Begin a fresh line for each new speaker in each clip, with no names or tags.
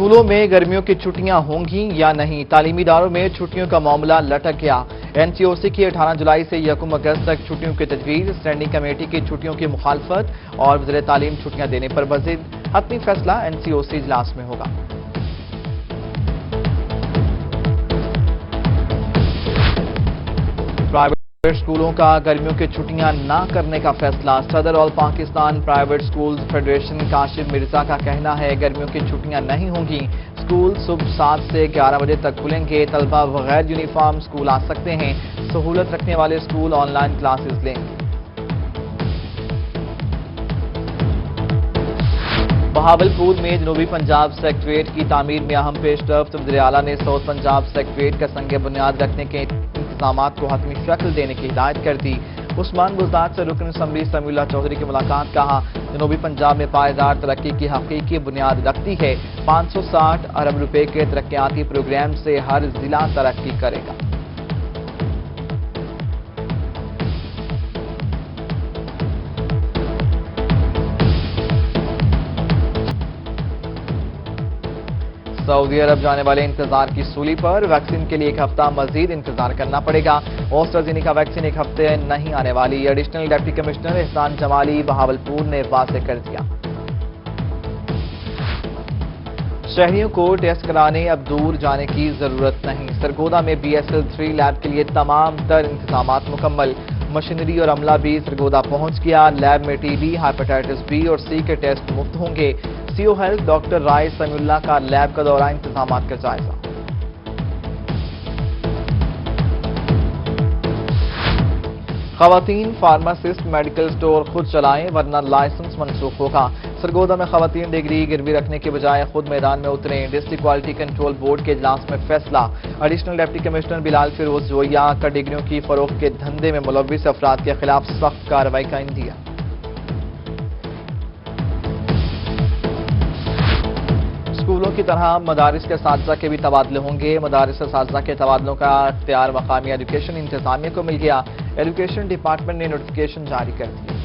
स्कूलों में गर्मियों की छुट्टियां होंगी या नहीं, तालीमी इदारों में छुट्टियों का मामला लटक गया। एनसीओसी की 18 जुलाई से 1 अगस्त तक छुट्टियों की तजवीज, स्टैंडिंग कमेटी की छुट्टियों की मुखालफत और वज़ीर तालीम छुट्टियां देने पर मज़ीद हतमी फैसला एनसीओसी इजलास में होगा। प्राइवेट स्कूलों का गर्मियों की छुट्टियां ना करने का फैसला। सदर all Pakistan private schools federation Kashif Mirza का कहना है गर्मियों की छुट्टियां नहीं होंगी। स्कूल सुबह 7 से 11 बजे तक खुलेंगे। तलबा बगैर यूनिफॉर्म स्कूल आ सकते हैं। सहूलत रखने वाले स्कूल ऑनलाइन क्लासेस लेंगे। बहावलपुर में जनूबी पंजाब सेक्रेटेरिएट की तामीर में अहम पेशरफ्त। वज़ीर आला ने साउथ पंजाब सेक्रेटेरिएट का संग बुनियाद रखने के इंतजामात को हतमी शक्ल देने की हिदायत कर दी। उस्मान गुलजार से रुकन असम्बली समीउल्लाह चौधरी की मुलाकात। कहा, जनूबी पंजाब में पायदार तरक्की की हकीकी बुनियाद रखती है। 560 अरब रुपए के तरक्याती प्रोग्राम से हर जिला तरक्की करेगा। सऊदी अरब जाने वाले इंतजार की सूली पर। वैक्सीन के लिए 1 हफ्ता मजीद इंतजार करना पड़ेगा। एस्ट्राजेनेका वैक्सीन 1 हफ्ते नहीं आने वाली। एडिशनल डिप्टी कमिश्नर एहसान जमाली बहावलपुर ने वाज़ेह कर दिया। शहरियों को टेस्ट कराने अब दूर जाने की जरूरत नहीं। सरगोदा में BSL 3 लैब के लिए तमाम तर इंतजामात मुकम्मल। मशीनरी और अमला भी सरगोदा पहुंच गया। लैब में TB, हेपेटाइटिस B और C के टेस्ट मुफ्त होंगे। CO हेल्थ डॉक्टर राय समीउल्लाह का लैब का दौरा, इंतजामात का जायजा। खवातीन फार्मासिस्ट मेडिकल स्टोर खुद चलाएं वरना लाइसेंस मनसूख होगा। सरगोदा में खवातीन डिग्री गिरवी रखने के बजाय खुद मैदान में उतरें। डिस्ट्रिक्ट क्वालिटी कंट्रोल बोर्ड के इजलास में फैसला। Additional deputy commissioner Bilal Feroz Joya का डिग्रियों की फरोख्त के धंधे में मुलव्विस अफराद के खिलाफ सख्त कार्रवाई का इंदिया। स्कूलों की तरह मदारिस के असातिज़ा के भी तबादले होंगे। मदारिस असातिज़ा के तबादलों का इख्तियार मकामी एजुकेशन इंतजामिया को मिल गया। एजुकेशन डिपार्टमेंट ने नोटिफिकेशन जारी कर दिया।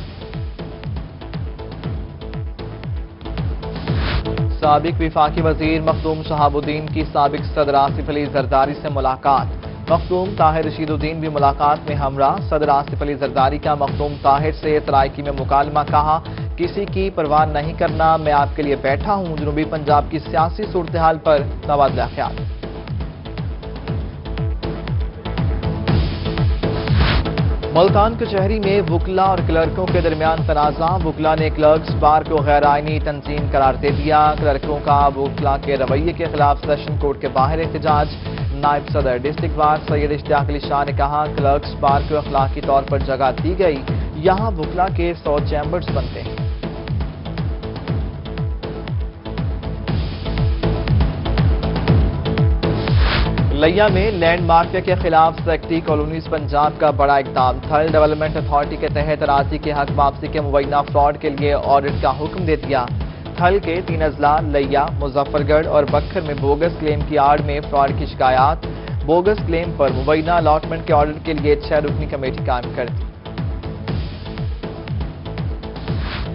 साबिक विफाकी वजीर मखदूम शहाबुद्दीन की साबिक सदर आसिफ अली जरदारी से मुलाकात। मखदूम ताहिर रशीदुद्दीन भी मुलाकात में हमरा। सदर आसिफ अली जरदारी का मखदूम ताहिर से तराइकी में मुकालमा। कहा, किसी की परवाह नहीं करना, मैं आपके लिए बैठा हूं। जनूबी पंजाब की सियासी सूरत हाल पर तबादला ख्याल। मुल्तान कचहरी में वुकला और क्लर्कों के दरमियान तनाज़ा। वुकला ने क्लर्क्स बार को गैर आईनी तंजीम करार दे दिया। क्लर्कों का वुकला के रवैये के खिलाफ सेशन कोर्ट के बाहर एहतजाज। नायब सदर डिस्ट्रिक्ट बार सैयद इश्तियाक अली शाह ने कहा, क्लर्क्स बार को अखलाकी तौर पर जगह दी गई। यहां वुकला के 100 चैम्बर्स बनते हैं। लिया में लैंड माफिया के खिलाफ सेक्रेटरी कॉलोनीज पंजाब का बड़ा इकदाम। थल डेवलपमेंट अथॉरिटी के तहत अराजी के हक वापसी के मुबैना फ्रॉड के लिए ऑडिट का हुक्म दे दिया। थल के 3 अजला लिया, मुजफ्फरगढ़ और बक्खर में बोगस क्लेम की आड़ में फ्रॉड की शिकायत। बोगस क्लेम पर मुबैना अलॉटमेंट के ऑडिट के लिए 6 रुकनी कमेटी कायम कर दी।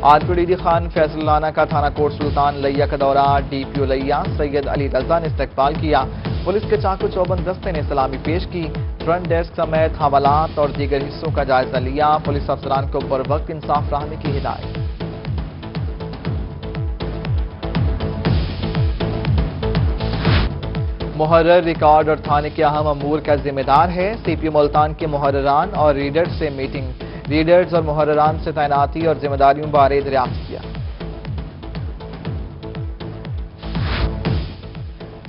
आरपीडी खान फैसल लाना का थाना कोट सुल्तान लिया का दौरा। DPO लिया सैयद अली रजा ने इस्तकबाल किया। पुलिस के चाकू चौबंद दस्ते ने सलामी पेश की। फ्रंट डेस्क समेत हवालात और दीगर हिस्सों का जायजा लिया। पुलिस अफसरान को बर वक्त इंसाफ फराहमी की हिदायत। मुहर्रर रिकॉर्ड और थाने के अहम अमूर का जिम्मेदार है। CP मुल्तान के मुहर्ररान और रीडर्स से मीटिंग। रीडर्स और मुहर्ररान से तैनाती और जिम्मेदारियों बारे दरियाफ्त किया।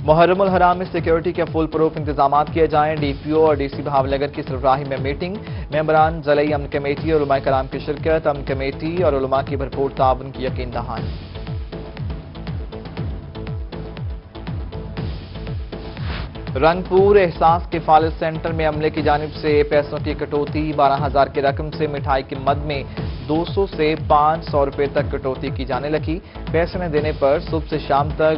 मुहर्रम उल हराम में सिक्योरिटी के फुल प्रूफ इंतजाम किए जाएं। DPO और DC भावनगर की सरबराही में मीटिंग। मेंबरान ज़लई अमन कमेटी और उलमा कराम की शिरकत। अमन कमेटी और उलमा की भरपूर ताउन की यकीन दहानी। रंगपुर एहसास किफालत सेंटर में अमले की जानिब से पैसों की कटौती। 12,000 की रकम से मिठाई की मद में 200 से 500 रुपए तक कटौती की जाने लगी। पैसे न देने पर सुबह से शाम तक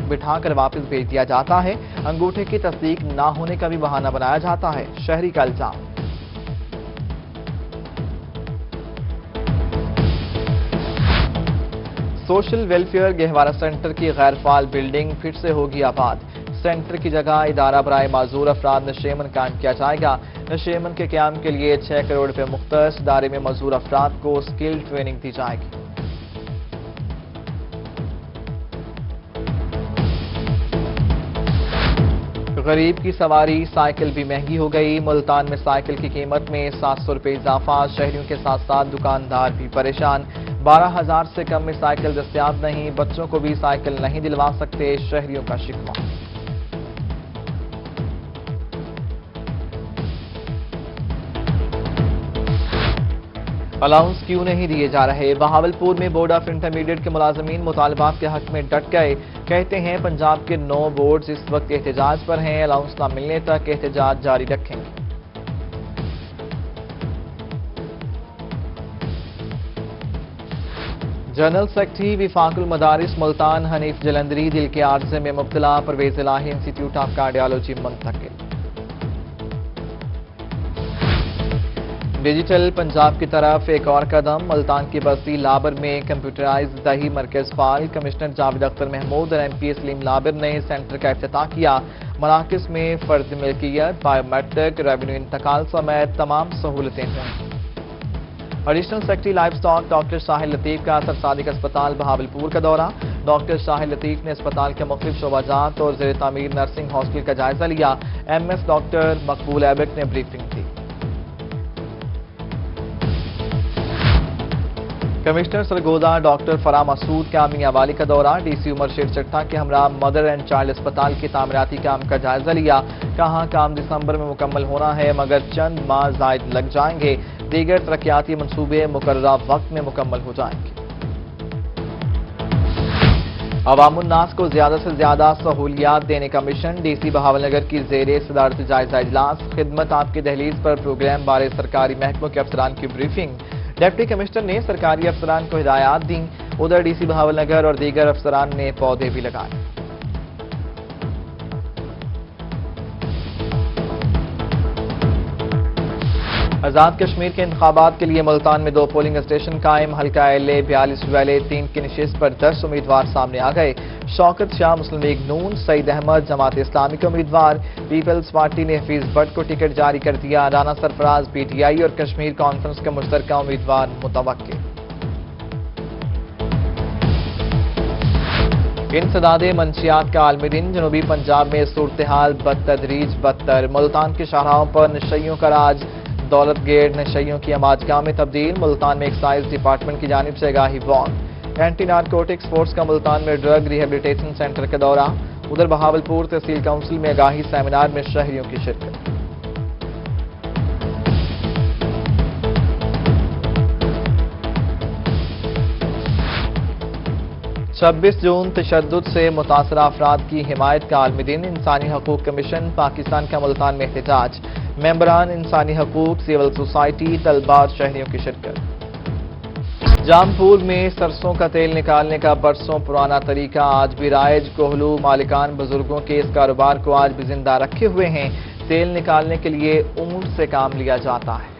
बिठाकर वापस भेज दिया जाता है। अंगूठे की तस्दीक न होने का भी बहाना बनाया जाता है। शहरी का इल्जाम। سوشل ویلفیئر گہوارہ سینٹر کی غیر فعال بلڈنگ پھر سے ہوگی آباد۔ سینٹر کی جگہ ادارہ برائے معذور افراد نشیمن قائم کیا جائے گا۔ نشیمن کے قیام کے لیے 6 کروڑ روپے مختص، ادارے میں معذور افراد کو سکل ٹریننگ دی جائے گی۔ غریب کی سواری سائیکل بھی مہنگی ہو گئی۔ ملتان میں سائیکل کی قیمت میں 700 روپے اضافہ، شہریوں کے ساتھ ساتھ دکاندار بھی پریشان۔ 12,000 سے کم میں سائیکل دستیاب نہیں، بچوں کو بھی سائیکل نہیں دلوا سکتے، شہریوں کا شکوہ۔ الاؤنس کیوں نہیں دیے جا رہے؟ بہاولپور میں بورڈ آف انٹرمیڈیٹ کے ملازمین مطالبات کے حق میں ڈٹ گئے۔ کہتے ہیں پنجاب کے 9 بورڈز اس وقت احتجاج پر ہیں، الاؤنس نہ ملنے تک احتجاج جاری رکھیں گے۔ جنرل سیکرٹری وفاق المدارس ملتان حنیف جلندری دل کے عارضے میں مبتلا، پرویز الہی انسٹی ٹیوٹ آف کارڈیالوجی منتقل۔ ڈیجیٹل پنجاب کی طرف ایک اور قدم، ملتان کی بستی لابر میں کمپیوٹرائزڈ دہی مرکز فعال، کمشنر جاوید اختر محمود اور ایم پی سلیم لابر نے سینٹر کا افتتاح کیا۔ مراکز میں فرد ملکیت، بائیو میٹرک، ریونیو انتقال سمیت تمام سہولتیں ہوں۔ Additional secretary life stock doctor Sahil Latif کا سر صادق اسپتال بہاولپور کا دورہ۔ ڈاکٹر ساحل لطیف نے اسپتال کے مختلف شعبہ جات اور زیر تعمیر نرسنگ ہاسٹل کا جائزہ لیا۔ ایم ایس ڈاکٹر مقبول ایبک نے بریفنگ دی۔ کمشنر سرگودا ڈاکٹر فرح مسعود کا میاں والی کا دورہ، ڈی سی عمر شیر چٹھا کے ہمراہ مدر اینڈ چائلڈ اسپتال کے تعمیراتی کام کا جائزہ لیا۔ کہاں کام دسمبر میں مکمل ہونا ہے مگر چند ماہ زائد لگ جائیں گے، دیگر ترقیاتی منصوبے مقررہ وقت میں مکمل ہو جائیں گے۔ عوام الناس کو زیادہ سے زیادہ سہولیات دینے کا مشن، ڈی سی بہاول نگر کی زیر صدارت جائزہ اجلاس، خدمت آپ کی دہلیز پر پروگرام بارے سرکاری محکموں کے افسران کی بریفنگ۔ ڈپٹی کمشنر نے سرکاری افسران کو ہدایات دیں، ادھر ڈی سی بہاول نگر اور دیگر افسران نے پودے بھی لگائے۔ آزاد کشمیر کے انتخابات کے لیے ملتان میں 2 پولنگ اسٹیشن قائم، حلقہ LA 42/3 کی نشست پر 10 امیدوار سامنے آ گئے۔ شوکت شاہ مسلم لیگ نون، سعید احمد جماعت اسلامی کے امیدوار، پیپلز پارٹی نے حفیظ بٹ کو ٹکٹ جاری کر دیا، رانا سرفراز PTI اور کشمیر کانفرنس کے مشترکہ امیدوار متوقع۔ انسداد منشیات کا عالمی دن، جنوبی پنجاب میں صورتحال بتدریج بدتر، ملتان کے شاہراہوں پر نشیوں کا راج، دولت گیٹ نشیوں کی اماجگاہ میں تبدیل، ملتان میں ایکسائز ڈپارٹمنٹ کی جانب سے آگاہی وارن۔ اینٹی نارکوٹکس فورس کا ملتان میں ڈرگ ریہیبلیٹیشن سینٹر کا دورہ، ادھر بہاولپور تحصیل کونسل میں آگاہی سیمینار میں شہریوں کی شرکت۔ 26 جون تشدد سے متاثرہ افراد کی حمایت کا عالمی دن، انسانی حقوق کمیشن پاکستان کا ملتان میں احتجاج، ممبران انسانی حقوق، سول سوسائٹی، طلباء اور شہریوں کی شرکت۔ جامپور میں سرسوں کا تیل نکالنے کا برسوں پرانا طریقہ آج بھی رائج، کوہلو مالکان بزرگوں کے اس کاروبار کو آج بھی زندہ رکھے ہوئے ہیں، تیل نکالنے کے لیے اونٹ سے کام لیا جاتا ہے۔